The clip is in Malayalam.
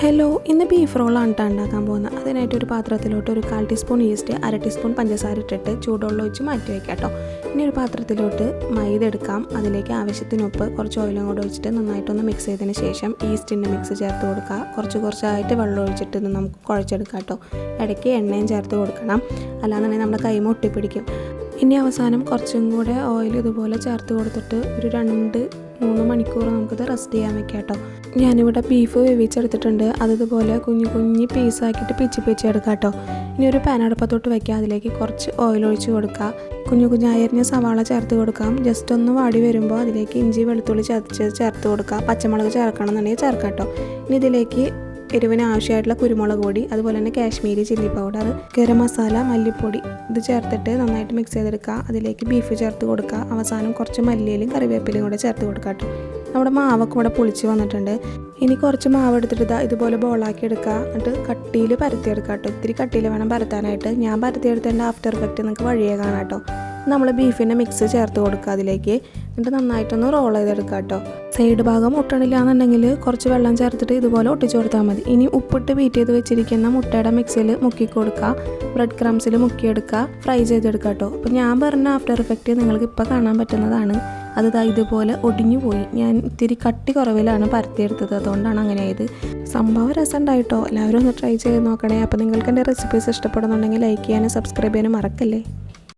ഹലോ, ഇന്ന് ബീഫ് റോളാണ് ഉണ്ടാക്കാൻ പോകുന്നത്. അതിനായിട്ട് ഒരു പാത്രത്തിലോട്ട് ഒരു 1/4 ടീസ്പൂൺ ഈസ്റ്റ്, 1/2 ടീസ്പൂൺ പഞ്ചസാര ഇട്ടിട്ട് ചൂടുവെള്ളം ഒഴിച്ച് മാറ്റി വയ്ക്കാം കേട്ടോ. ഇനി ഒരു പാത്രത്തിലോട്ട് മൈദ എടുക്കാം. അതിലേക്ക് ആവശ്യത്തിന് ഉപ്പ്, കുറച്ച് ഓയിലും കൂടെ ഒഴിച്ചിട്ട് നന്നായിട്ടൊന്ന് മിക്സ് ചെയ്തതിന് ശേഷം ഈസ്റ്റിൻ്റെ മിക്സ് ചേർത്ത് കൊടുക്കുക. കുറച്ചായിട്ട് വെള്ളം ഒഴിച്ചിട്ട് ഇത് നമുക്ക് കുഴച്ചെടുക്കാം കേട്ടോ. ഇടയ്ക്ക് എണ്ണയും ചേർത്ത് കൊടുക്കണം, അല്ലാന്നുണ്ടെങ്കിൽ നമ്മുടെ കൈമ ഒട്ടിപ്പിടിക്കും. ഇനി അവസാനം കുറച്ചും കൂടെ ഓയിൽ ഇതുപോലെ ചേർത്ത് കൊടുത്തിട്ട് ഒരു 2-3 മണിക്കൂർ നമുക്കിത് റെസ്റ്റ് ചെയ്യാൻ വെക്കാം കേട്ടോ. ഞാനിവിടെ ബീഫ് വേവിച്ചെടുത്തിട്ടുണ്ട്. അതിതുപോലെ കുഞ്ഞു പീസാക്കിയിട്ട് പിച്ചി എടുക്കാം കേട്ടോ. ഇനി ഒരു പാൻ അടുപ്പത്തോട്ട് വയ്ക്കുക. അതിലേക്ക് കുറച്ച് ഓയിൽ ഒഴിച്ച് കൊടുക്കുക. കുഞ്ഞായി അരിഞ്ഞ സവാള ചേർത്ത് കൊടുക്കാം. ജസ്റ്റ് ഒന്ന് വാടി വരുമ്പോൾ അതിലേക്ക് ഇഞ്ചി വെളുത്തുള്ളി ചതച്ച് ചേർത്ത് കൊടുക്കുക. പച്ചമുളക് ചേർക്കണം എന്നുണ്ടെങ്കിൽ ചേർക്കാം കേട്ടോ. ഇനി ഇതിലേക്ക് എരിവിന് ആവശ്യമായിട്ടുള്ള കുരുമുളക് പൊടി, അതുപോലെ തന്നെ കാശ്മീരി ചില്ലി പൗഡർ, ഗരം മസാല, മല്ലിപ്പൊടി ഇത് ചേർത്തിട്ട് നന്നായിട്ട് മിക്സ് ചെയ്തെടുക്കുക. അതിലേക്ക് ബീഫ് ചേർത്ത് കൊടുക്കുക. അവസാനം കുറച്ച് മല്ലിയിലും കറിവേപ്പിലയും കൂടെ ചേർത്ത് കൊടുക്കുക കേട്ടോ. നമ്മുടെ മാവൊക്കെ ഇവിടെ പുളിച്ച് വന്നിട്ടുണ്ട്. ഇനി കുറച്ച് മാവ് എടുത്തിട്ട് ഇതുപോലെ ബോളാക്കി എടുക്കുക. എന്നിട്ട് കട്ടിയിൽ പരത്തിയെടുക്കുക കേട്ടോ. ഇത്തിരി കട്ടിയിൽ വേണം പരത്താനായിട്ട്. ഞാൻ പരത്തിയെടുത്തതിൻ്റെ ആഫ്റ്റർ എഫക്റ്റ് നിങ്ങൾക്ക് വഴിയേ കാണാം കേട്ടോ. നമ്മൾ ബീഫിൻ്റെ മിക്സ് ചേർത്ത് കൊടുക്കുക അതിലേക്ക്. എന്നിട്ട് നന്നായിട്ടൊന്ന് റോൾ ചെയ്തെടുക്കുക കേട്ടോ. സൈഡ് ഭാഗം ഒട്ടണില്ല എന്നുണ്ടെങ്കിൽ കുറച്ച് വെള്ളം ചേർത്തിട്ട് ഇതുപോലെ ഒട്ടിച്ചു കൊടുത്താൽ മതി. ഇനി ഉപ്പിട്ട് ബീറ്റ് ചെയ്ത് വെച്ചിരിക്കുന്ന മുട്ടയുടെ മിക്സിൽ മുക്കി കൊടുക്കുക. ബ്രെഡ് ക്രംസിൽ മുക്കിയെടുക്കുക. ഫ്രൈ ചെയ്തെടുക്കുക കേട്ടോ. അപ്പോൾ ഞാൻ പറഞ്ഞ ആഫ്റ്റർ എഫക്റ്റ് നിങ്ങൾക്ക് ഇപ്പോൾ കാണാൻ പറ്റുന്നതാണ്. അത് ഇതുപോലെ ഒടിഞ്ഞു പോയി. ഞാൻ ഇത്തിരി കട്ടി കുറവിലാണ് പരത്തിയെടുത്തത്, അതുകൊണ്ടാണ് അങ്ങനെ ആയത്. സംഭവം രസമുണ്ടായിട്ടോ. എല്ലാവരും ഒന്ന് ട്രൈ ചെയ്ത് നോക്കണേ. അപ്പോൾ നിങ്ങൾക്ക് എൻ്റെ റെസിപ്പീസ് ഇഷ്ടപ്പെടുന്നുണ്ടെങ്കിൽ ലൈക്ക് ചെയ്യാനും സബ്സ്ക്രൈബ് ചെയ്യാനും മറക്കല്ലേ.